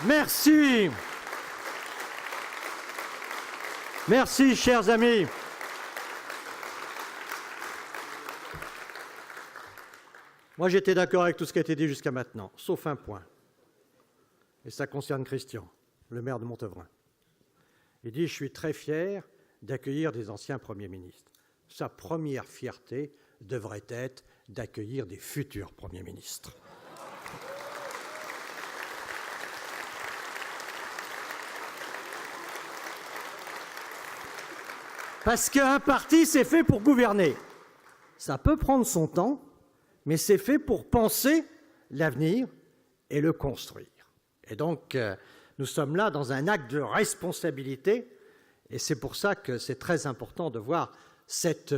Merci. Merci, chers amis. Moi, j'étais d'accord avec tout ce qui a été dit jusqu'à maintenant, sauf un point. Et ça concerne Christian, le maire de Montevrain. Il dit « Je suis très fier d'accueillir des anciens premiers ministres ». Sa première fierté devrait être d'accueillir des futurs premiers ministres. Parce qu'un parti, c'est fait pour gouverner. Ça peut prendre son temps, mais c'est fait pour penser l'avenir et le construire. Et donc, nous sommes là dans un acte de responsabilité, et c'est pour ça que c'est très important de voir cette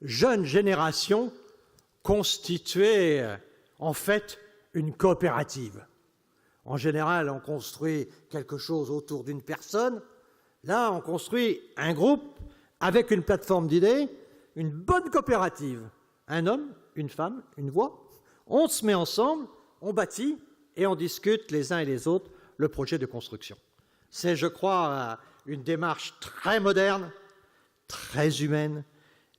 jeune génération constituer en fait une coopérative. En général, on construit quelque chose autour d'une personne. Là, on construit un groupe avec une plateforme d'idées, une bonne coopérative. Un homme, une femme, une voix. On se met ensemble, on bâtit et on discute les uns et les autres le projet de construction. C'est, je crois, une démarche très moderne, très humaine,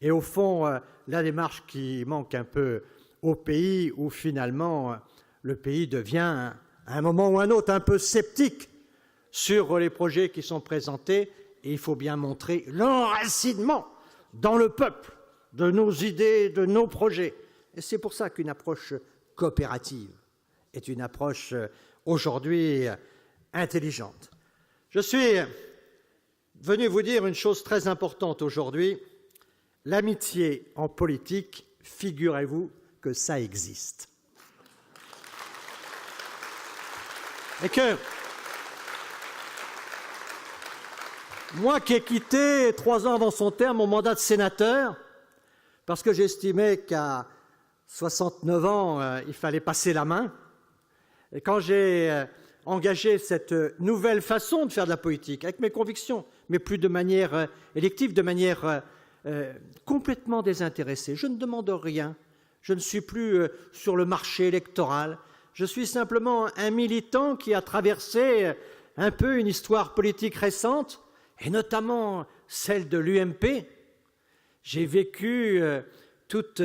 et au fond, la démarche qui manque un peu au pays, où finalement le pays devient, à un moment ou un autre, un peu sceptique sur les projets qui sont présentés, et il faut bien montrer l'enracinement dans le peuple de nos idées, de nos projets. Et c'est pour ça qu'une approche coopérative est une approche aujourd'hui intelligente. Je suis venu vous dire une chose très importante aujourd'hui. L'amitié en politique, figurez-vous que ça existe. Et que moi qui ai quitté 3 ans avant son terme mon mandat de sénateur, parce que j'estimais qu'à 69 ans, il fallait passer la main, et quand j'ai engagé cette nouvelle façon de faire de la politique, avec mes convictions, mais plus de manière élective, de manière complètement désintéressée. Je ne demande rien, je ne suis plus sur le marché électoral, je suis simplement un militant qui a traversé un peu une histoire politique récente, et notamment celle de l'UMP. J'ai vécu toute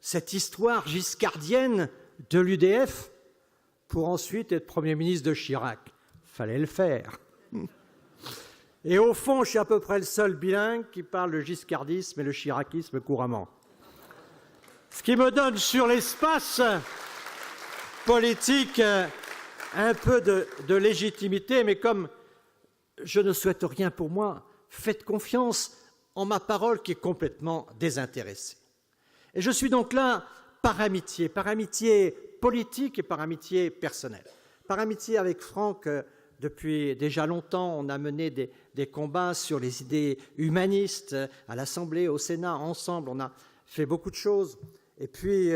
cette histoire giscardienne de l'UDF pour ensuite être Premier ministre de Chirac. Fallait le faire. Et au fond, je suis à peu près le seul bilingue qui parle le giscardisme et le chiracisme couramment. Ce qui me donne sur l'espace politique un peu de légitimité, mais comme je ne souhaite rien pour moi, faites confiance en ma parole qui est complètement désintéressée. Et je suis donc là par amitié politique et par amitié personnelle. Par amitié avec Franck, depuis déjà longtemps, on a mené des combats sur les idées humanistes à l'Assemblée, au Sénat, ensemble, on a fait beaucoup de choses. Et puis,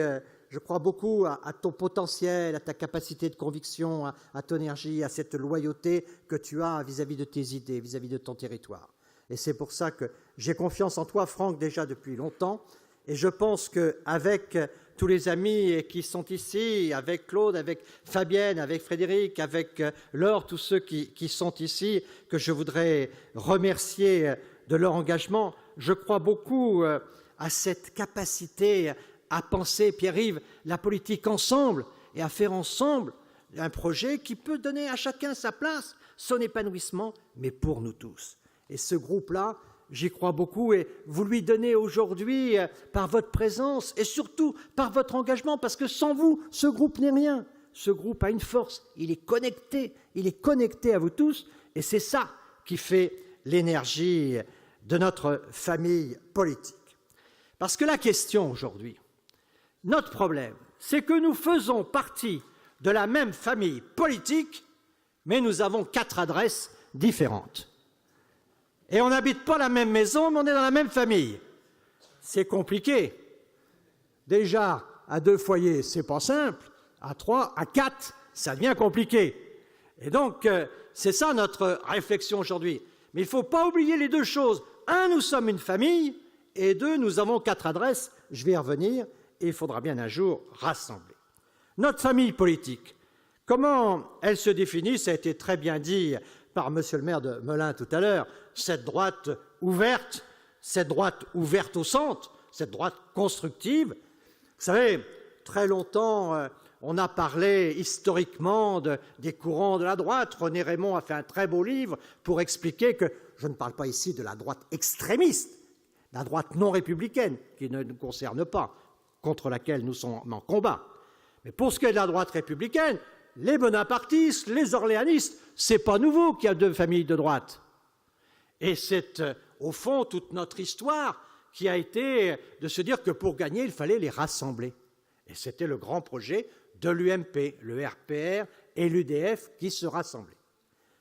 je crois beaucoup à ton potentiel, à ta capacité de conviction, à ton énergie, à cette loyauté que tu as vis-à-vis de tes idées, vis-à-vis de ton territoire. Et c'est pour ça que j'ai confiance en toi, Franck, déjà depuis longtemps. Et je pense qu'avec tous les amis qui sont ici, avec Claude, avec Fabienne, avec Frédéric, avec Laure, tous ceux qui sont ici, que je voudrais remercier de leur engagement, je crois beaucoup à cette capacité à penser, Pierre-Yves, la politique ensemble et à faire ensemble un projet qui peut donner à chacun sa place, son épanouissement, mais pour nous tous. Et ce groupe-là, j'y crois beaucoup et vous lui donnez aujourd'hui par votre présence et surtout par votre engagement, parce que sans vous, ce groupe n'est rien. Ce groupe a une force, il est connecté à vous tous et c'est ça qui fait l'énergie de notre famille politique. Parce que la question aujourd'hui, notre problème, c'est que nous faisons partie de la même famille politique, mais nous avons 4 adresses différentes. Et on n'habite pas la même maison, mais on est dans la même famille. C'est compliqué. Déjà, à 2 foyers, c'est pas simple. À 3, à 4, ça devient compliqué. Et donc, c'est ça notre réflexion aujourd'hui. Mais il ne faut pas oublier les 2 choses. 1, nous sommes une famille, et 2, nous avons 4 adresses. Je vais y revenir, et il faudra bien un jour rassembler. Notre famille politique, Comment elle se définit? Ça a été très bien dit par monsieur le maire de Melun tout à l'heure, cette droite ouverte au centre, cette droite constructive. Vous savez, très longtemps, on a parlé historiquement des courants de la droite. René Raymond a fait un très beau livre pour expliquer que je ne parle pas ici de la droite extrémiste, la droite non républicaine, qui ne nous concerne pas, contre laquelle nous sommes en combat. Mais pour ce qui est de la droite républicaine, les bonapartistes, les orléanistes, c'est pas nouveau qu'il y a deux familles de droite. Et c'est, au fond, toute notre histoire qui a été de se dire que pour gagner, il fallait les rassembler. Et c'était le grand projet de l'UMP, le RPR et l'UDF qui se rassemblaient.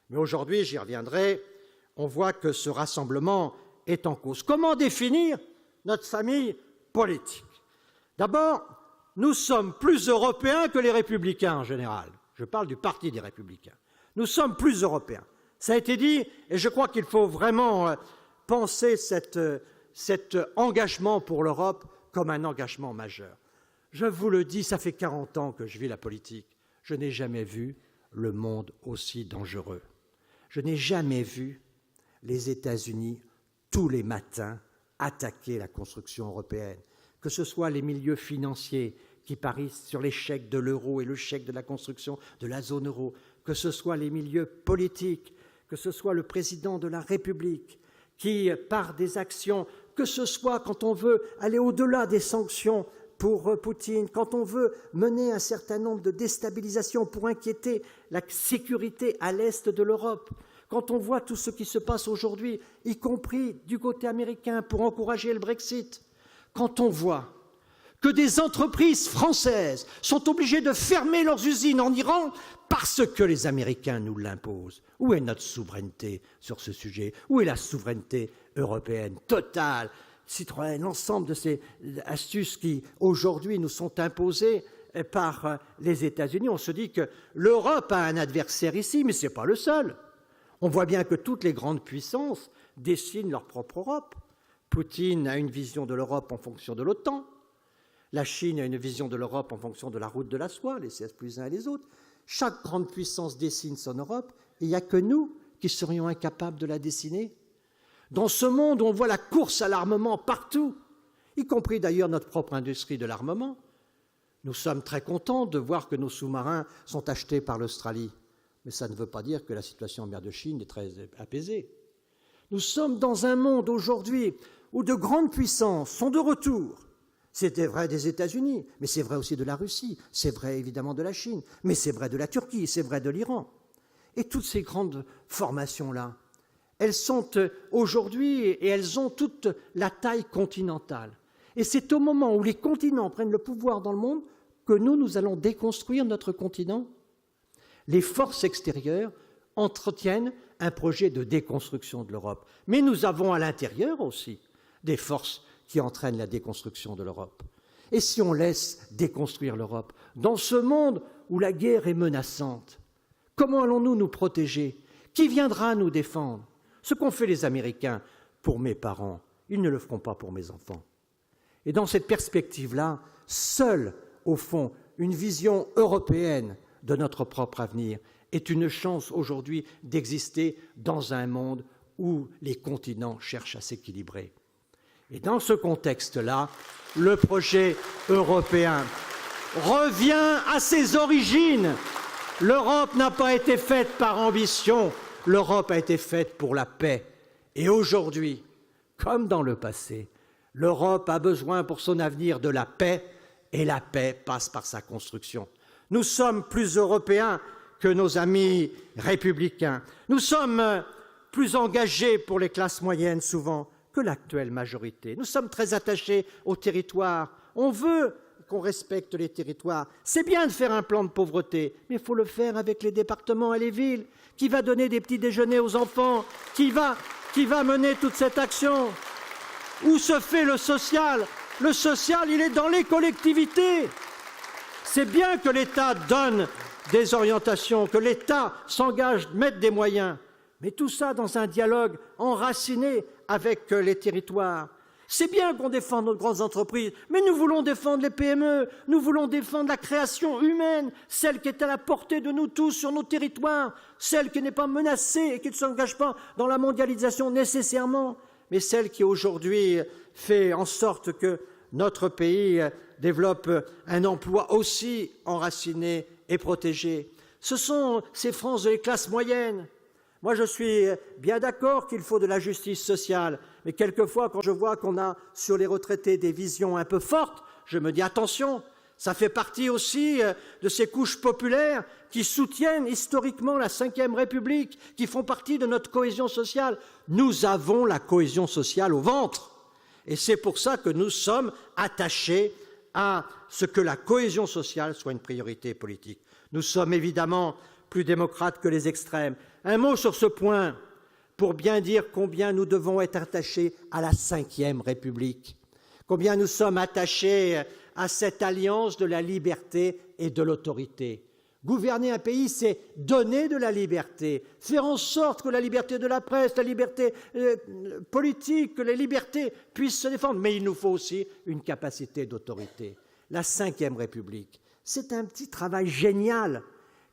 Mais aujourd'hui, j'y reviendrai, on voit que ce rassemblement est en cause. Comment définir notre famille politique? D'abord, nous sommes plus européens que les républicains en général. Je parle du Parti des Républicains. Nous sommes plus européens. Ça a été dit, et je crois qu'il faut vraiment penser cet engagement pour l'Europe comme un engagement majeur. Je vous le dis, ça fait 40 ans que je vis la politique. Je n'ai jamais vu le monde aussi dangereux. Je n'ai jamais vu les États-Unis, tous les matins, attaquer la construction européenne, que ce soit les milieux financiers qui parient sur l'échec de l'euro et le chèque de la construction de la zone euro, que ce soit les milieux politiques, que ce soit le président de la République qui, par des actions, que ce soit quand on veut aller au-delà des sanctions pour Poutine, quand on veut mener un certain nombre de déstabilisations pour inquiéter la sécurité à l'est de l'Europe, quand on voit tout ce qui se passe aujourd'hui, y compris du côté américain pour encourager le Brexit, quand on voit que des entreprises françaises sont obligées de fermer leurs usines en Iran parce que les Américains nous l'imposent. Où est notre souveraineté sur ce sujet? Où est la souveraineté européenne totale? Citroën, l'ensemble de ces astuces qui, aujourd'hui, nous sont imposées par les États-Unis. On se dit que l'Europe a un adversaire ici, mais ce n'est pas le seul. On voit bien que toutes les grandes puissances dessinent leur propre Europe. Poutine a une vision de l'Europe en fonction de l'OTAN. La Chine a une vision de l'Europe en fonction de la route de la soie, les 16+1 et les autres. Chaque grande puissance dessine son Europe, et il n'y a que nous qui serions incapables de la dessiner. Dans ce monde où on voit la course à l'armement partout, y compris d'ailleurs notre propre industrie de l'armement, nous sommes très contents de voir que nos sous-marins sont achetés par l'Australie. Mais ça ne veut pas dire que la situation en mer de Chine est très apaisée. Nous sommes dans un monde aujourd'hui où de grandes puissances sont de retour. C'était vrai des États-Unis, mais c'est vrai aussi de la Russie, c'est vrai évidemment de la Chine, mais c'est vrai de la Turquie, c'est vrai de l'Iran. Et toutes ces grandes formations-là, elles sont aujourd'hui et elles ont toute la taille continentale. Et c'est au moment où les continents prennent le pouvoir dans le monde que nous allons déconstruire notre continent. Les forces extérieures entretiennent un projet de déconstruction de l'Europe. Mais nous avons à l'intérieur aussi des forces qui entraînent la déconstruction de l'Europe. Et si on laisse déconstruire l'Europe, dans ce monde où la guerre est menaçante, comment allons-nous nous protéger? Qui viendra nous défendre? Ce qu'ont fait les Américains pour mes parents, ils ne le feront pas pour mes enfants. Et dans cette perspective-là, seule, au fond, une vision européenne de notre propre avenir est une chance aujourd'hui d'exister dans un monde où les continents cherchent à s'équilibrer. Et dans ce contexte-là, le projet européen revient à ses origines. L'Europe n'a pas été faite par ambition, l'Europe a été faite pour la paix. Et aujourd'hui, comme dans le passé, l'Europe a besoin pour son avenir de la paix, et la paix passe par sa construction. Nous sommes plus européens que nos amis républicains. Nous sommes plus engagés pour les classes moyennes souvent que l'actuelle majorité. Nous sommes très attachés aux territoires. On veut qu'on respecte les territoires. C'est bien de faire un plan de pauvreté, mais il faut le faire avec les départements et les villes. Qui va donner des petits déjeuners aux enfants? Qui va mener toute cette action? Où se fait le social? Le social, il est dans les collectivités. C'est bien que l'État donne des orientations, que l'État s'engage, mette des moyens, mais tout ça dans un dialogue enraciné avec les territoires. C'est bien qu'on défende nos grandes entreprises, mais nous voulons défendre les PME, nous voulons défendre la création humaine, celle qui est à la portée de nous tous sur nos territoires, celle qui n'est pas menacée et qui ne s'engage pas dans la mondialisation nécessairement, mais celle qui aujourd'hui fait en sorte que notre pays développe un emploi aussi enraciné et protégé. Ce sont ces franges des classes moyennes. Moi, je suis bien d'accord qu'il faut de la justice sociale, mais quelquefois, quand je vois qu'on a sur les retraités des visions un peu fortes, je me dis attention, ça fait partie aussi de ces couches populaires qui soutiennent historiquement la Ve République, qui font partie de notre cohésion sociale. Nous avons la cohésion sociale au ventre, et c'est pour ça que nous sommes attachés à ce que la cohésion sociale soit une priorité politique. Nous sommes évidemment plus démocrates que les extrêmes. Un mot sur ce point, pour bien dire combien nous devons être attachés à la Ve République, combien nous sommes attachés à cette alliance de la liberté et de l'autorité. Gouverner un pays, c'est donner de la liberté, faire en sorte que la liberté de la presse, la liberté politique, que les libertés puissent se défendre. Mais il nous faut aussi une capacité d'autorité. La Ve République, c'est un petit travail génial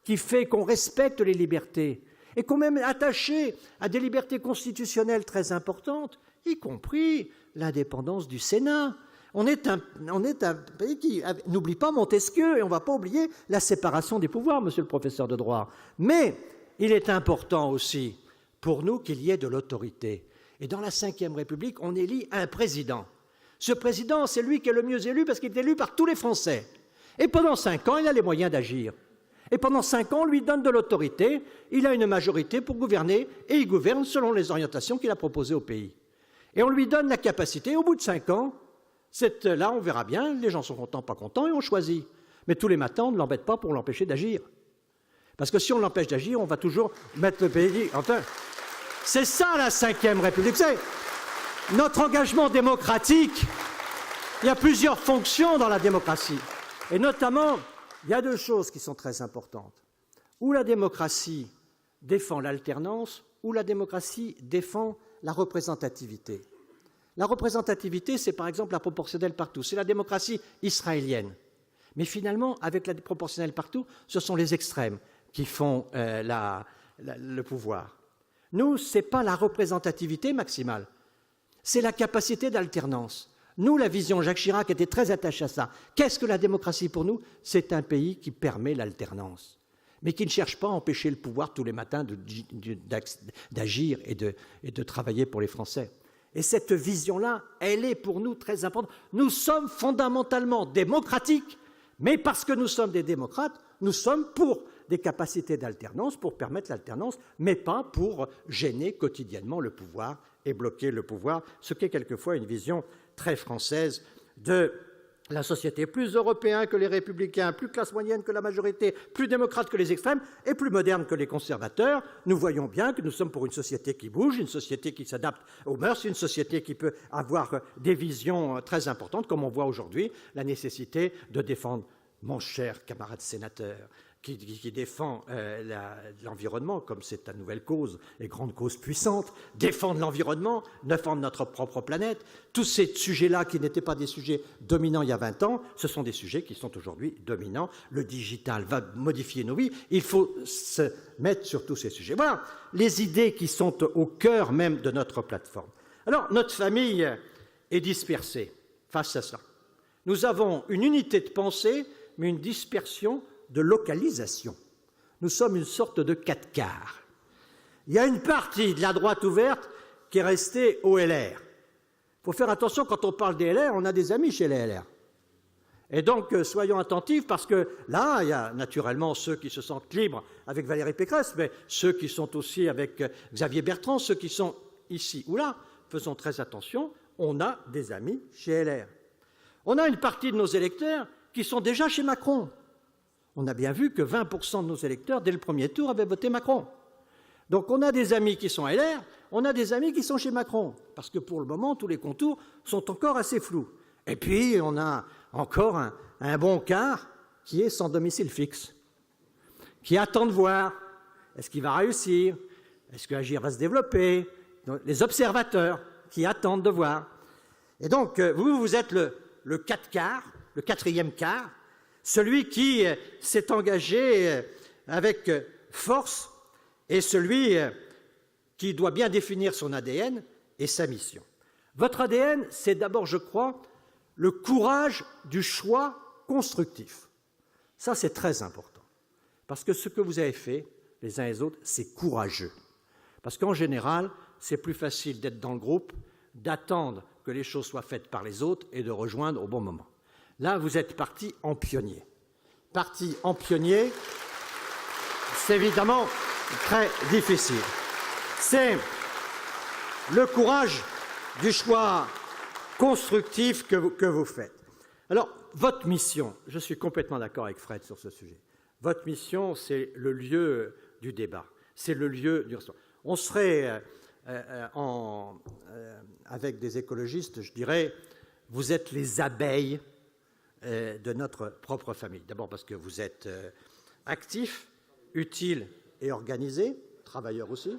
qui fait qu'on respecte les libertés et qu'on est même attaché à des libertés constitutionnelles très importantes, y compris l'indépendance du Sénat. On est un pays qui n'oublie pas Montesquieu et on ne va pas oublier la séparation des pouvoirs, monsieur le professeur de droit. Mais il est important aussi pour nous qu'il y ait de l'autorité. Et dans la Ve République, on élit un président. Ce président, c'est lui qui est le mieux élu parce qu'il est élu par tous les Français. Et pendant 5 ans, il a les moyens d'agir. Et pendant 5 ans, on lui donne de l'autorité, il a une majorité pour gouverner, et il gouverne selon les orientations qu'il a proposées au pays. Et on lui donne la capacité, au bout de 5 ans, là on verra bien, les gens sont contents, pas contents, et on choisit. Mais tous les matins, on ne l'embête pas pour l'empêcher d'agir. Parce que si on l'empêche d'agir, on va toujours mettre le pays... Enfin, c'est ça la Ve République. C'est notre engagement démocratique. Il y a plusieurs fonctions dans la démocratie. Et notamment... il y a 2 choses qui sont très importantes. Ou la démocratie défend l'alternance, ou la démocratie défend la représentativité. La représentativité, c'est par exemple la proportionnelle partout. C'est la démocratie israélienne. Mais finalement, avec la proportionnelle partout, ce sont les extrêmes qui font le pouvoir. Nous, ce n'est pas la représentativité maximale, c'est la capacité d'alternance. Nous, la vision, Jacques Chirac était très attaché à ça. Qu'est-ce que la démocratie pour nous? C'est un pays qui permet l'alternance, mais qui ne cherche pas à empêcher le pouvoir tous les matins d'agir et de travailler pour les Français. Et cette vision-là, elle est pour nous très importante. Nous sommes fondamentalement démocratiques, mais parce que nous sommes des démocrates, nous sommes pour des capacités d'alternance, pour permettre l'alternance, mais pas pour gêner quotidiennement le pouvoir et bloquer le pouvoir, ce qui est quelquefois une vision très française de la société, plus européen que les républicains, plus classe moyenne que la majorité, plus démocrate que les extrêmes et plus moderne que les conservateurs. Nous voyons bien que nous sommes pour une société qui bouge, une société qui s'adapte aux mœurs, une société qui peut avoir des visions très importantes, comme on voit aujourd'hui la nécessité de défendre, mon cher camarade sénateur, qui défend l'environnement, comme c'est ta nouvelle cause et grande cause puissante, défendre l'environnement, défendre notre propre planète. Tous ces sujets-là, qui n'étaient pas des sujets dominants il y a 20 ans, ce sont des sujets qui sont aujourd'hui dominants. Le digital va modifier nos vies. Il faut se mettre sur tous ces sujets. Voilà les idées qui sont au cœur même de notre plateforme. Alors, notre famille est dispersée face à ça. Nous avons une unité de pensée, mais une dispersion de localisation. Nous sommes une sorte de 4 quarts. Il y a une partie de la droite ouverte qui est restée au LR. Il faut faire attention, quand on parle des LR, on a des amis chez les LR. Et donc, soyons attentifs, parce que là, il y a naturellement ceux qui se sentent libres avec Valérie Pécresse, mais ceux qui sont aussi avec Xavier Bertrand, ceux qui sont ici ou là. Faisons très attention, on a des amis chez LR. On a une partie de nos électeurs qui sont déjà chez Macron. On a bien vu que 20% de nos électeurs, dès le premier tour, avaient voté Macron. Donc on a des amis qui sont LR, on a des amis qui sont chez Macron, parce que pour le moment, tous les contours sont encore assez flous. Et puis, on a encore un bon quart qui est sans domicile fixe, qui attend de voir, est-ce qu'il va réussir, est-ce que Agir va se développer, donc, les observateurs qui attendent de voir. Et donc, vous êtes le 4 quarts, le 4e quart, celui qui s'est engagé avec force et celui qui doit bien définir son ADN et sa mission. Votre ADN, c'est d'abord, je crois, le courage du choix constructif. Ça, c'est très important, parce que ce que vous avez fait, les uns et les autres, c'est courageux. Parce qu'en général, c'est plus facile d'être dans le groupe, d'attendre que les choses soient faites par les autres et de rejoindre au bon moment. Là, vous êtes parti en pionnier. Parti en pionnier, c'est évidemment très difficile. C'est le courage du choix constructif que vous faites. Alors, votre mission, je suis complètement d'accord avec Fred sur ce sujet, votre mission, c'est le lieu du débat, c'est le lieu du ressort. On serait, avec des écologistes, je dirais, vous êtes les abeilles de notre propre famille. D'abord parce que vous êtes actifs, utiles et organisés, travailleurs aussi,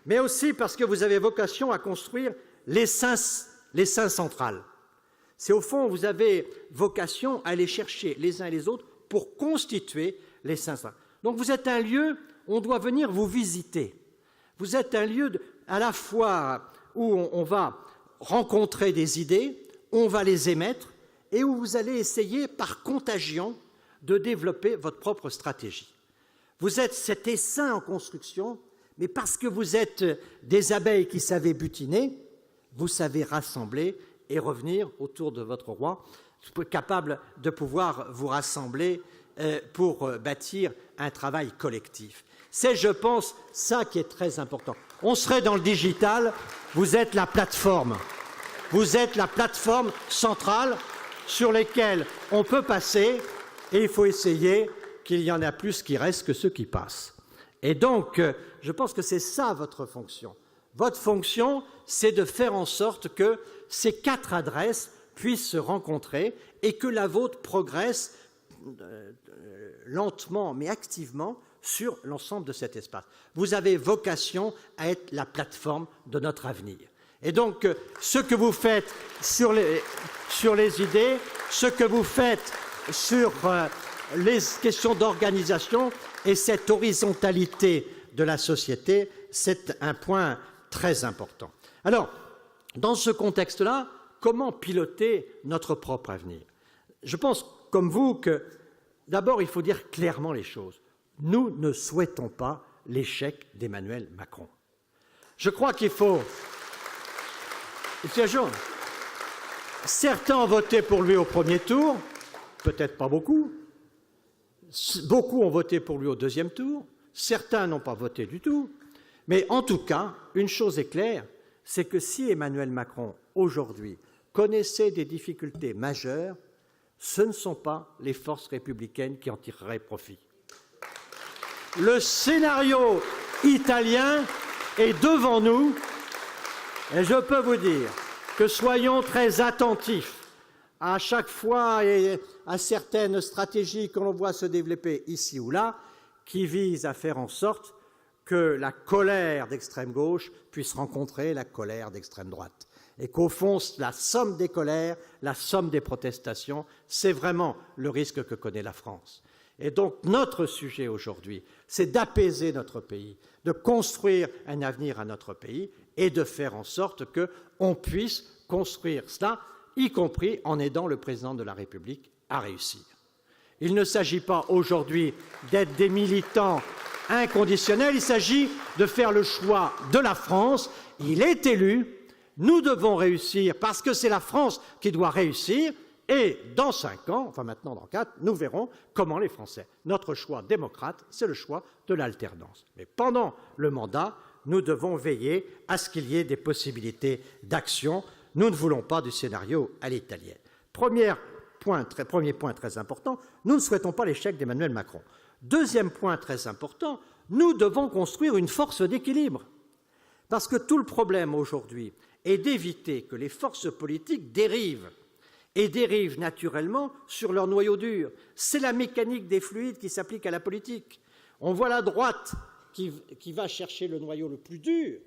mais aussi parce que vous avez vocation à construire l'essaim central. C'est au fond, vous avez vocation à aller chercher les uns et les autres pour constituer l'essaim central. Donc vous êtes un lieu où on doit venir vous visiter. Vous êtes un lieu à la fois où on va rencontrer des idées, on va les émettre, et où vous allez essayer, par contagion, de développer votre propre stratégie. Vous êtes cet essaim en construction, mais parce que vous êtes des abeilles qui savez butiner, vous savez rassembler et revenir autour de votre roi, capable de pouvoir vous rassembler pour bâtir un travail collectif. C'est, je pense, ça qui est très important. On serait dans le digital, vous êtes la plateforme. Vous êtes la plateforme centrale sur laquelle on peut passer, et il faut essayer qu'il y en a plus qui restent que ceux qui passent. Et donc, je pense que c'est ça votre fonction. Votre fonction, c'est de faire en sorte que ces 4 adresses puissent se rencontrer et que la vôtre progresse lentement mais activement sur l'ensemble de cet espace. Vous avez vocation à être la plateforme de notre avenir. Et donc, ce que vous faites sur les idées, ce que vous faites sur les questions d'organisation et cette horizontalité de la société, c'est un point très important. Alors, dans ce contexte-là, comment piloter notre propre avenir? Je pense, comme vous, que d'abord, il faut dire clairement les choses. Nous ne souhaitons pas l'échec d'Emmanuel Macron. Je crois qu'il faut... Certains ont voté pour lui au premier tour, peut-être pas beaucoup. Beaucoup ont voté pour lui au deuxième tour. Certains n'ont pas voté du tout. Mais en tout cas, une chose est claire, c'est que si Emmanuel Macron, aujourd'hui, connaissait des difficultés majeures, ce ne sont pas les forces républicaines qui en tireraient profit. Le scénario italien est devant nous, et je peux vous dire que soyons très attentifs à chaque fois et à certaines stratégies que l'on voit se développer ici ou là, qui visent à faire en sorte que la colère d'extrême gauche puisse rencontrer la colère d'extrême droite. Et qu'au fond, la somme des colères, la somme des protestations, c'est vraiment le risque que connaît la France. Et donc, notre sujet aujourd'hui, c'est d'apaiser notre pays, de construire un avenir à notre pays et de faire en sorte qu'on puisse construire cela, y compris en aidant le président de la République à réussir. Il ne s'agit pas aujourd'hui d'être des militants inconditionnels, il s'agit de faire le choix de la France. Il est élu, nous devons réussir parce que c'est la France qui doit réussir. Et dans 5 ans, enfin maintenant dans 4, nous verrons comment les Français. Notre choix démocrate, c'est le choix de l'alternance. Mais pendant le mandat, nous devons veiller à ce qu'il y ait des possibilités d'action. Nous ne voulons pas du scénario à l'italienne. Premier point très important, nous ne souhaitons pas l'échec d'Emmanuel Macron. Deuxième point très important, nous devons construire une force d'équilibre. Parce que tout le problème aujourd'hui est d'éviter que les forces politiques dérivent et dérivent naturellement sur leur noyau dur. C'est la mécanique des fluides qui s'applique à la politique. On voit la droite qui va chercher le noyau le plus dur,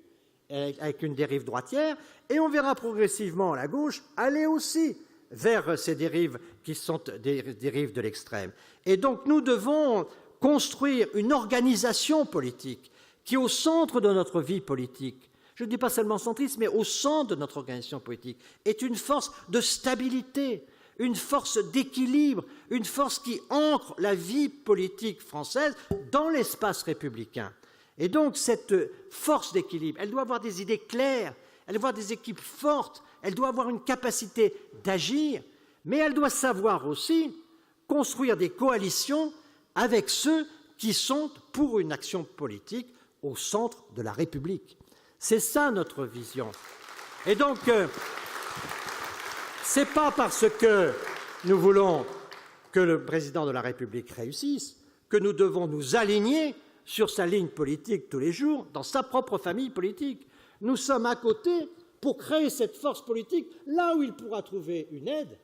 avec une dérive droitière, et on verra progressivement la gauche aller aussi vers ces dérives qui sont des dérives de l'extrême. Et donc nous devons construire une organisation politique qui, au centre de notre vie politique, je ne dis pas seulement centriste, mais au centre de notre organisation politique, est une force de stabilité, une force d'équilibre, une force qui ancre la vie politique française dans l'espace républicain. Et donc cette force d'équilibre, elle doit avoir des idées claires, elle doit avoir des équipes fortes, elle doit avoir une capacité d'agir, mais elle doit savoir aussi construire des coalitions avec ceux qui sont pour une action politique au centre de la République. C'est ça notre vision. Et donc, ce n'est pas parce que nous voulons que le président de la République réussisse que nous devons nous aligner sur sa ligne politique tous les jours, dans sa propre famille politique. Nous sommes à côté pour créer cette force politique là où il pourra trouver une aide,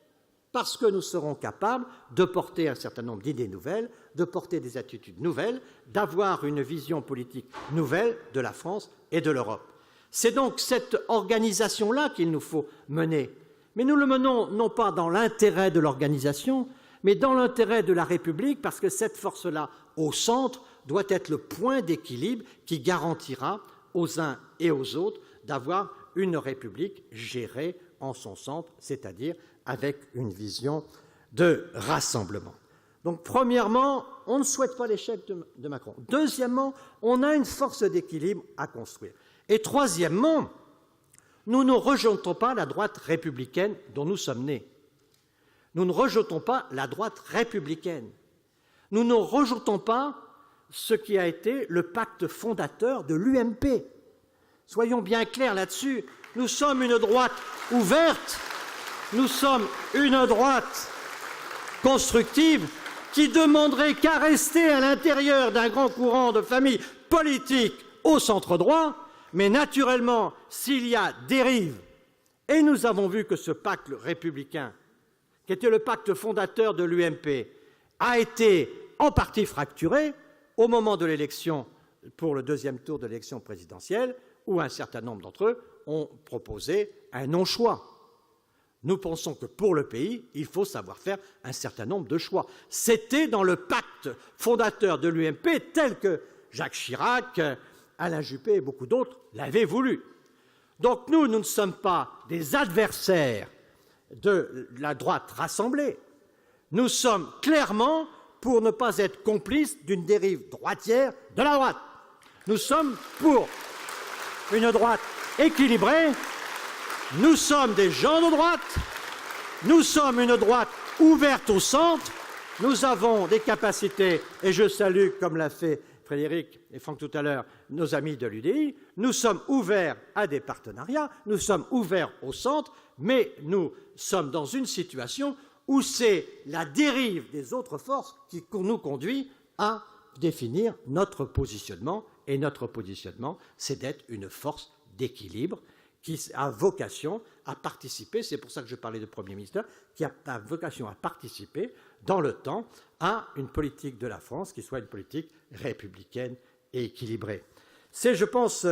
parce que nous serons capables de porter un certain nombre d'idées nouvelles, de porter des attitudes nouvelles, d'avoir une vision politique nouvelle de la France et de l'Europe. C'est donc cette organisation-là qu'il nous faut mener. Mais nous le menons non pas dans l'intérêt de l'organisation, mais dans l'intérêt de la République, parce que cette force-là, au centre, doit être le point d'équilibre qui garantira aux uns et aux autres d'avoir une République gérée en son centre, c'est-à-dire avec une vision de rassemblement. Donc, premièrement, on ne souhaite pas l'échec de Macron. Deuxièmement, on a une force d'équilibre à construire. Et troisièmement, nous ne rejetons pas la droite républicaine dont nous sommes nés. Nous ne rejetons pas la droite républicaine. Nous ne rejetons pas ce qui a été le pacte fondateur de l'UMP. Soyons bien clairs là-dessus. Nous sommes une droite ouverte, nous sommes une droite constructive qui demanderait qu'à rester à l'intérieur d'un grand courant de famille politique au centre droit, mais naturellement, s'il y a dérive, et nous avons vu que ce pacte républicain, qui était le pacte fondateur de l'UMP, a été en partie fracturé au moment de l'élection pour le deuxième tour de l'élection présidentielle, où un certain nombre d'entre eux ont proposé un non-choix. Nous pensons que pour le pays, il faut savoir faire un certain nombre de choix. C'était dans le pacte fondateur de l'UMP tel que Jacques Chirac, Alain Juppé et beaucoup d'autres l'avaient voulu. Donc nous ne sommes pas des adversaires de la droite rassemblée. Nous sommes clairement pour ne pas être complices d'une dérive droitière de la droite. Nous sommes pour une droite équilibrée. Nous sommes des gens de droite. Nous sommes une droite ouverte au centre. Nous avons des capacités, et je salue, comme l'a fait Frédéric et Franck tout à l'heure, nos amis de l'UDI. Nous sommes ouverts à des partenariats, nous sommes ouverts au centre, mais nous sommes dans une situation où c'est la dérive des autres forces qui nous conduit à définir notre positionnement. Et notre positionnement, c'est d'être une force d'équilibre qui a vocation à participer, c'est pour ça que je parlais de Premier ministre, qui a vocation à participer dans le temps à une politique de la France qui soit une politique républicaine et équilibrée. C'est, je pense,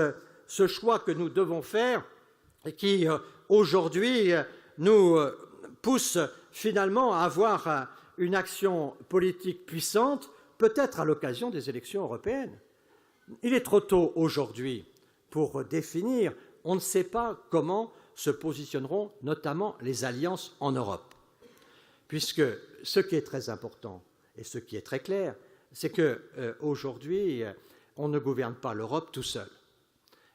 ce choix que nous devons faire et qui, aujourd'hui, nous pousse finalement à avoir une action politique puissante, peut-être à l'occasion des élections européennes. Il est trop tôt aujourd'hui pour définir. On ne sait pas comment se positionneront notamment les alliances en Europe, puisque ce qui est très important et ce qui est très clair, c'est qu'aujourd'hui, on ne gouverne pas l'Europe tout seul.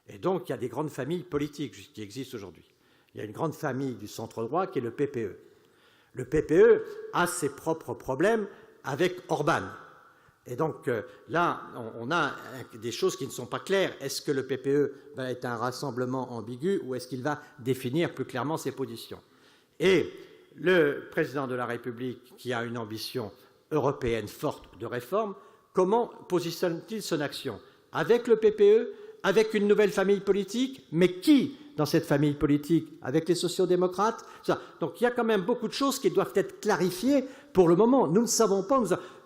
Et donc, il y a des grandes familles politiques qui existent aujourd'hui. Il y a une grande famille du centre-droit qui est le PPE. Le PPE a ses propres problèmes avec Orban. Et donc là, on a des choses qui ne sont pas claires. Est-ce que le PPE va être un rassemblement ambigu ou est-ce qu'il va définir plus clairement ses positions? Et le président de la République, qui a une ambition européenne forte de réforme, comment positionne-t-il son action? Avec le PPE? Avec une nouvelle famille politique? Mais qui dans cette famille politique? Avec les sociaux-démocrates? Donc il y a quand même beaucoup de choses qui doivent être clarifiées pour le moment. Nous ne savons pas.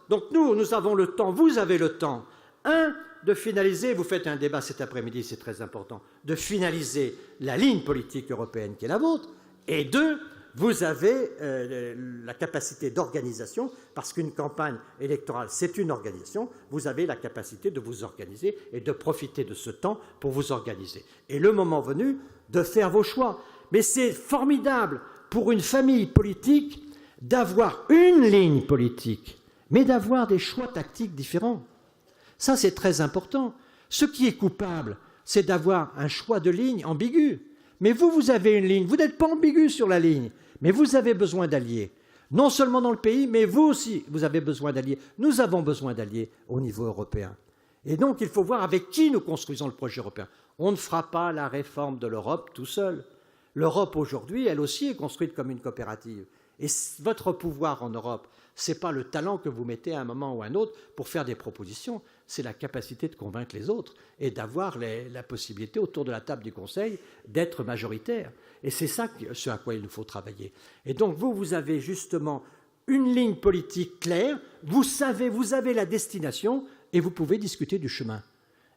Donc nous avons le temps, vous avez le temps, de finaliser, vous faites un débat cet après-midi, c'est très important, de finaliser la ligne politique européenne qui est la vôtre, et deux, vous avez la capacité d'organisation, parce qu'une campagne électorale, c'est une organisation, vous avez la capacité de vous organiser et de profiter de ce temps pour vous organiser. Et le moment venu, de faire vos choix. Mais c'est formidable pour une famille politique d'avoir une ligne politique, mais d'avoir des choix tactiques différents. Ça, c'est très important. Ce qui est coupable, c'est d'avoir un choix de ligne ambigu. Mais vous avez une ligne, vous n'êtes pas ambigu sur la ligne, mais vous avez besoin d'alliés. Non seulement dans le pays, mais vous aussi, vous avez besoin d'alliés. Nous avons besoin d'alliés au niveau européen. Et donc, il faut voir avec qui nous construisons le projet européen. On ne fera pas la réforme de l'Europe tout seul. L'Europe, aujourd'hui, elle aussi est construite comme une coopérative. Et votre pouvoir en Europe, ce n'est pas le talent que vous mettez à un moment ou à un autre pour faire des propositions, c'est la capacité de convaincre les autres et d'avoir la possibilité, autour de la table du Conseil, d'être majoritaire. Et c'est ça ce à quoi il nous faut travailler. Et donc, vous avez justement une ligne politique claire, vous savez, vous avez la destination et vous pouvez discuter du chemin.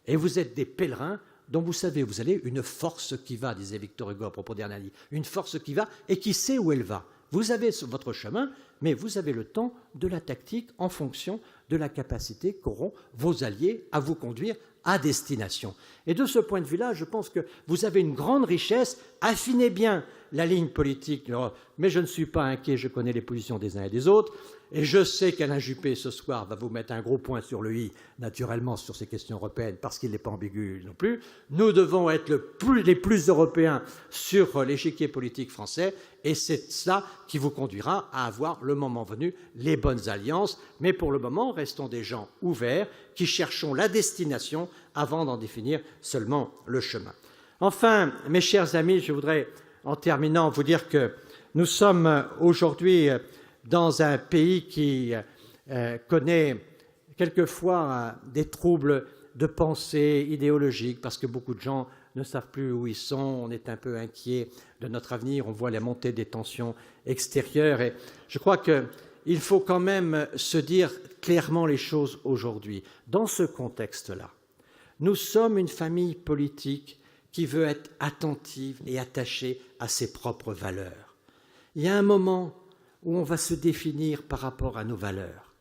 Et vous êtes des pèlerins dont vous savez, vous avez une force qui va, disait Victor Hugo à propos d'Hernani, une force qui va et qui sait où elle va. Vous avez votre chemin, mais vous avez le temps de la tactique en fonction de la capacité qu'auront vos alliés à vous conduire à destination. Et de ce point de vue-là, je pense que vous avez une grande richesse. Affinez bien la ligne politique de l'Europe. Mais je ne suis pas inquiet, je connais les positions des uns et des autres. Et je sais qu'Alain Juppé, ce soir, va vous mettre un gros point sur le i, naturellement, sur ces questions européennes, parce qu'il n'est pas ambigu non plus. Nous devons être les plus européens sur l'échiquier politique français, et c'est cela qui vous conduira à avoir, le moment venu, les bonnes alliances. Mais pour le moment, restons des gens ouverts, qui cherchons la destination avant d'en définir seulement le chemin. Enfin, mes chers amis, je voudrais, en terminant, vous dire que nous sommes aujourd'hui dans un pays qui connaît quelquefois des troubles de pensée idéologique, parce que beaucoup de gens ne savent plus où ils sont, on est un peu inquiet de notre avenir, on voit la montée des tensions extérieures. Et je crois qu'il faut quand même se dire clairement les choses aujourd'hui. Dans ce contexte-là, nous sommes une famille politique qui veut être attentive et attachée à ses propres valeurs. Il y a un moment où on va se définir par rapport à nos valeurs.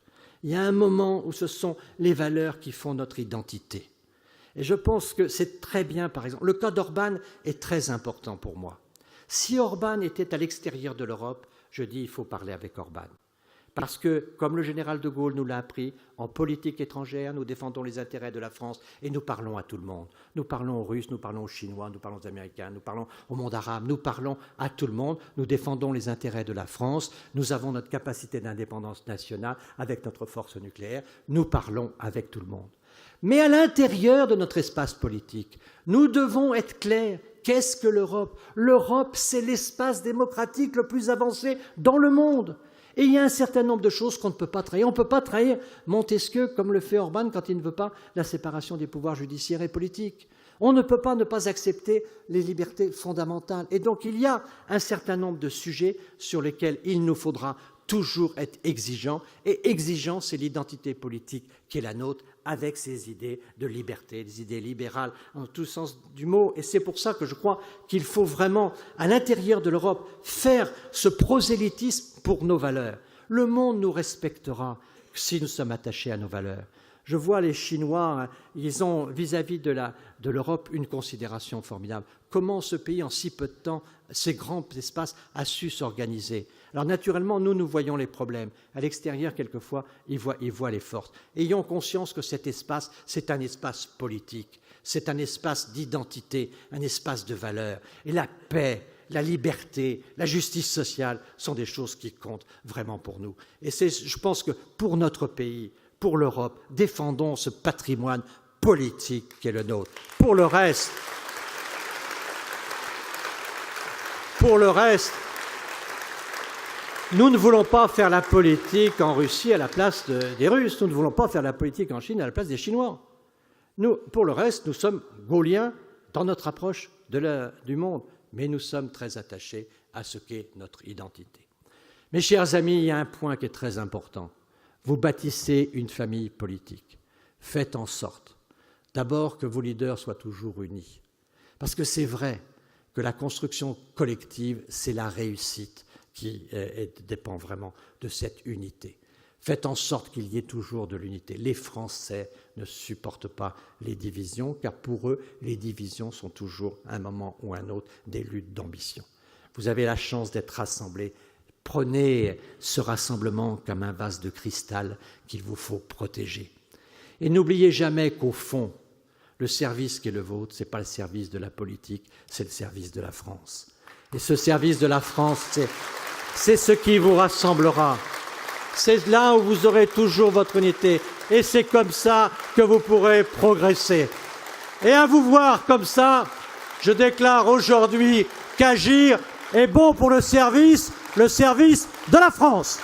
Il y a un moment où ce sont les valeurs qui font notre identité. Et je pense que c'est très bien, par exemple. Le cas d'Orban est très important pour moi. Si Orban était à l'extérieur de l'Europe, je dis il faut parler avec Orban. Parce que, comme le général de Gaulle nous l'a appris, en politique étrangère, nous défendons les intérêts de la France et nous parlons à tout le monde. Nous parlons aux Russes, nous parlons aux Chinois, nous parlons aux Américains, nous parlons au monde arabe, nous parlons à tout le monde. Nous défendons les intérêts de la France, nous avons notre capacité d'indépendance nationale avec notre force nucléaire, nous parlons avec tout le monde. Mais à l'intérieur de notre espace politique, nous devons être clairs. Qu'est-ce que l'Europe ? L'Europe, c'est l'espace démocratique le plus avancé dans le monde. Et il y a un certain nombre de choses qu'on ne peut pas trahir. On ne peut pas trahir Montesquieu comme le fait Orban quand il ne veut pas la séparation des pouvoirs judiciaires et politiques. On ne peut pas ne pas accepter les libertés fondamentales. Et donc il y a un certain nombre de sujets sur lesquels il nous faudra toujours être exigeants. Et exigeant, c'est l'identité politique qui est la nôtre, avec ses idées de liberté, des idées libérales en tout sens du mot. Et c'est pour ça que je crois qu'il faut vraiment, à l'intérieur de l'Europe, faire ce prosélytisme pour nos valeurs. Le monde nous respectera si nous sommes attachés à nos valeurs. Je vois les Chinois, ils ont vis-à-vis de l'Europe une considération formidable. Comment ce pays, en si peu de temps, ces grands espaces, a su s'organiser. Alors naturellement, nous voyons les problèmes. À l'extérieur, quelquefois, ils voient les forces. Ayons conscience que cet espace, c'est un espace politique, c'est un espace d'identité, un espace de valeurs. Et la paix, la liberté, la justice sociale sont des choses qui comptent vraiment pour nous. Et je pense que pour notre pays, pour l'Europe, défendons ce patrimoine politique qui est le nôtre. Pour le reste, nous ne voulons pas faire la politique en Russie à la place des Russes. Nous ne voulons pas faire la politique en Chine à la place des Chinois. Pour le reste, nous sommes gaulliens dans notre approche du monde, mais nous sommes très attachés à ce qu'est notre identité. Mes chers amis, il y a un point qui est très important. Vous bâtissez une famille politique. Faites en sorte D'abord, que vos leaders soient toujours unis. Parce que c'est vrai que la construction collective, c'est la réussite qui dépend vraiment de cette unité. Faites en sorte qu'il y ait toujours de l'unité. Les Français ne supportent pas les divisions, car pour eux, les divisions sont toujours, à un moment ou à un autre, des luttes d'ambition. Vous avez la chance d'être rassemblés. Prenez ce rassemblement comme un vase de cristal qu'il vous faut protéger. Et n'oubliez jamais qu'au fond, le service qui est le vôtre, ce n'est pas le service de la politique, c'est le service de la France. Et ce service de la France, c'est ce qui vous rassemblera. C'est là où vous aurez toujours votre unité. Et c'est comme ça que vous pourrez progresser. Et à vous voir comme ça, je déclare aujourd'hui qu'agir est bon pour le service de la France.